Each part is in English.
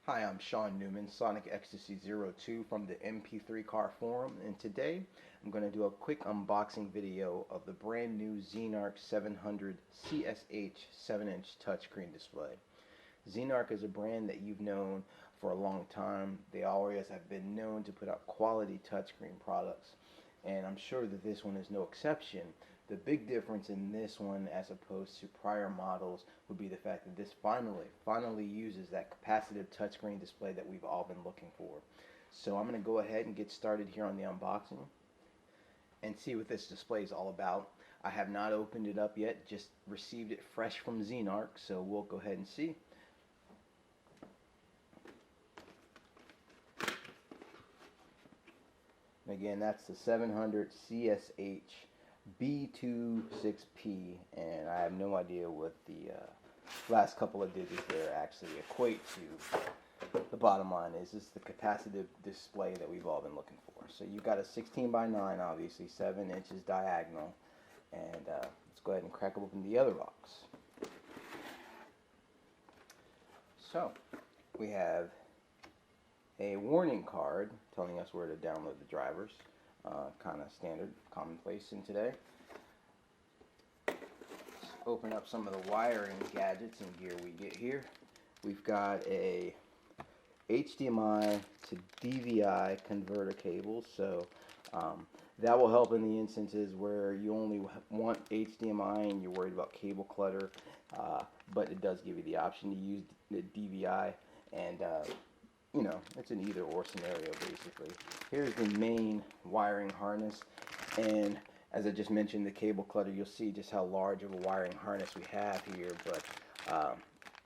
Hi, I'm Sean Newman, Sonic Ecstasy 02 from the MP3 Car Forum, and today I'm going to do a quick unboxing video of the brand new Xenarc 700 CSH 7-inch touchscreen display. Xenarc is a brand that you've known for a long time. They always have been known to put out quality touchscreen products, and I'm sure that this one is no exception. The big difference in this one as opposed to prior models would be the fact that this finally uses that capacitive touchscreen display that we've all been looking for. So I'm going to go ahead and get started here on the unboxing and see what this display is all about. I have not opened it up yet, just received it fresh from Xenarc, so we'll go ahead and see. Again, that's the 700 CSH B26P, and I have no idea what the last couple of digits there actually equate to. The bottom line is this is the capacitive display that we've all been looking for. So you've got a 16 by 9, obviously 7 inches diagonal, and let's go ahead and crack open the other box. So we have a warning card telling us where to download the drivers. Kind of standard, commonplace in today. Let's open up some of the wiring gadgets and gear we get here. We've got a HDMI to DVI converter cable, so that will help in the instances where you only want HDMI and you're worried about cable clutter, but it does give you the option to use the DVI, and you know, it's an either or scenario basically. Here's the main wiring harness, and as I just mentioned, the cable clutter, you'll see just how large of a wiring harness we have here, but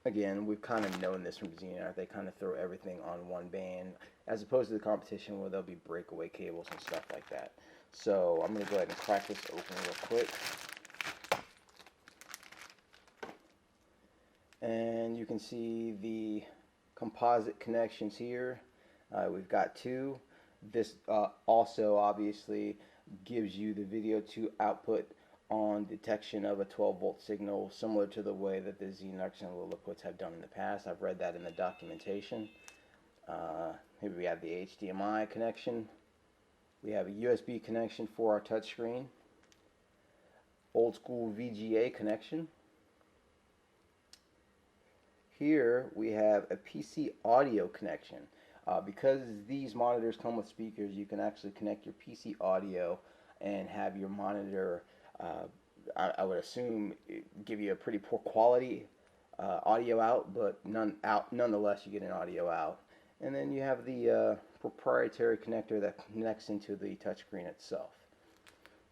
again, we've kind of known this from Xenarc. They kind of throw everything on one band, as opposed to the competition where there'll be breakaway cables and stuff like that. So I'm going to go ahead and crack this open real quick. And you can see the composite connections here. We've got two. This also obviously gives you the video to output on detection of a 12-volt signal, similar to the way that the Xenarcs and Lilliput's have done in the past. I've read that in the documentation. Here we have the HDMI connection. We have a USB connection for our touchscreen. Old school VGA connection. Here we have a PC audio connection. Because these monitors come with speakers, you can actually connect your PC audio and have your monitor, I would assume, give you a pretty poor quality audio out, but nonetheless you get an audio out. And then you have the proprietary connector that connects into the touchscreen itself.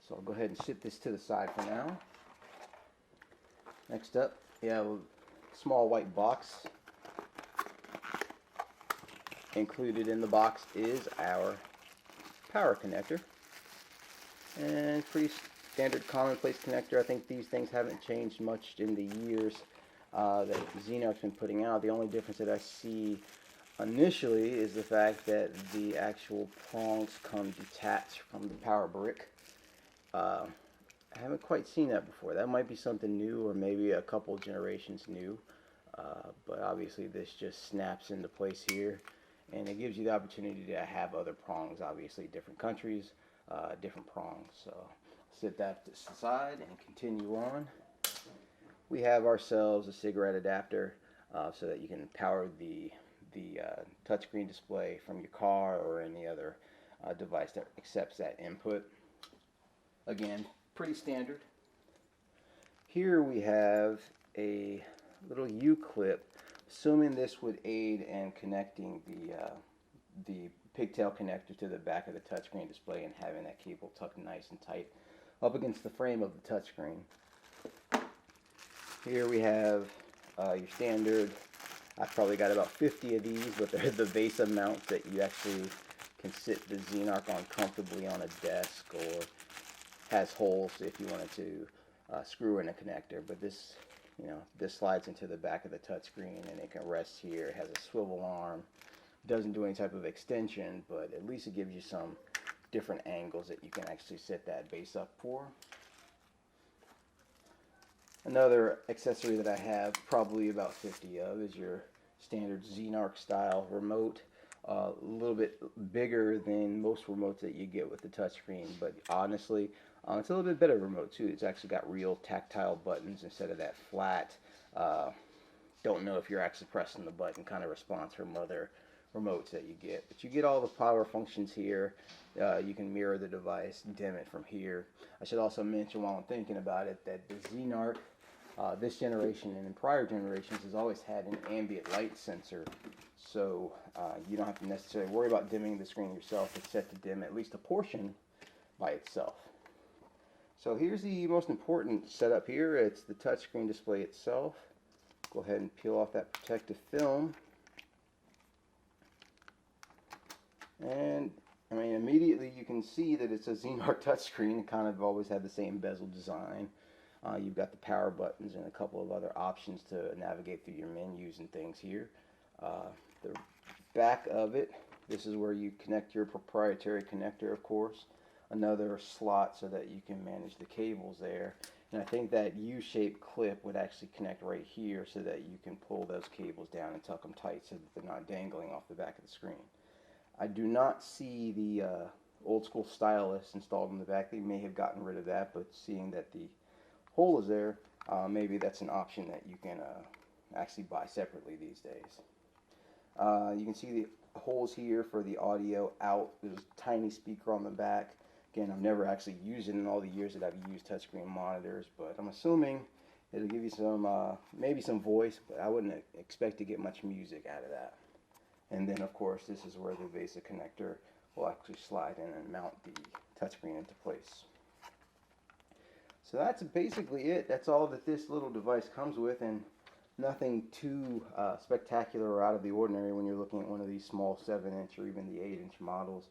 So I'll go ahead and sit this to the side for now. Next up, we have a small white box. Included in the box is our power connector, and pretty standard commonplace connector. I think these things haven't changed much in the years that Xenarc's been putting out. The only difference that I see initially is the fact that the actual prongs come detached from the power brick. I haven't quite seen that before. That might be something new, or maybe a couple generations new, but obviously this just snaps into place here. And it gives you the opportunity to have other prongs, obviously different countries, different prongs. So set that to the side and continue on. We have ourselves a cigarette adapter so that you can power the touchscreen display from your car or any other device that accepts that input. Again, pretty standard. Here we have a little U-clip. Assuming this would aid in connecting the pigtail connector to the back of the touchscreen display and having that cable tucked nice and tight up against the frame of the touchscreen. Here we have your standard. I've probably got about 50 of these, but they're the VESA mounts that you actually can sit the Xenarc on comfortably on a desk, or has holes if you wanted to screw in a connector. But this, you know, this slides into the back of the touchscreen and it can rest here. It has a swivel arm. Doesn't do any type of extension, but at least it gives you some different angles that you can actually set that base up for. Another accessory that I have probably about 50 of is your standard Xenarc style remote. A little bit bigger than most remotes that you get with the touchscreen, but honestly, it's a little bit better remote too. It's actually got real tactile buttons instead of that flat. Uh, don't know if you're actually pressing the button kind of response from other remotes that you get. But you get all the power functions here. You can mirror the device, dim it from here. I should also mention while I'm thinking about it that the Xenarc, this generation and in prior generations, has always had an ambient light sensor. So you don't have to necessarily worry about dimming the screen yourself. It's set to dim at least a portion by itself. So here's the most important setup here. It's the touchscreen display itself. Go ahead and peel off that protective film. And I mean, immediately you can see that it's a Xenarc touchscreen. It kind of always had the same bezel design. You've got the power buttons and a couple of other options to navigate through your menus and things here. The back of it, this is where you connect your proprietary connector, of course. Another slot so that you can manage the cables there. And I think that U-shaped clip would actually connect right here so that you can pull those cables down and tuck them tight so that they're not dangling off the back of the screen. I do not see the old school stylus installed in the back. They may have gotten rid of that, but seeing that the hole is there, maybe that's an option that you can actually buy separately these days. You can see the holes here for the audio out. There's a tiny speaker on the back. Again, I've never actually used it in all the years that I've used touchscreen monitors, but I'm assuming it'll give you some, maybe some voice, but I wouldn't expect to get much music out of that. And then, of course, this is where the VESA connector will actually slide in and mount the touchscreen into place. So that's basically it. That's all that this little device comes with, and nothing too spectacular or out of the ordinary when you're looking at one of these small 7-inch or even the 8-inch models.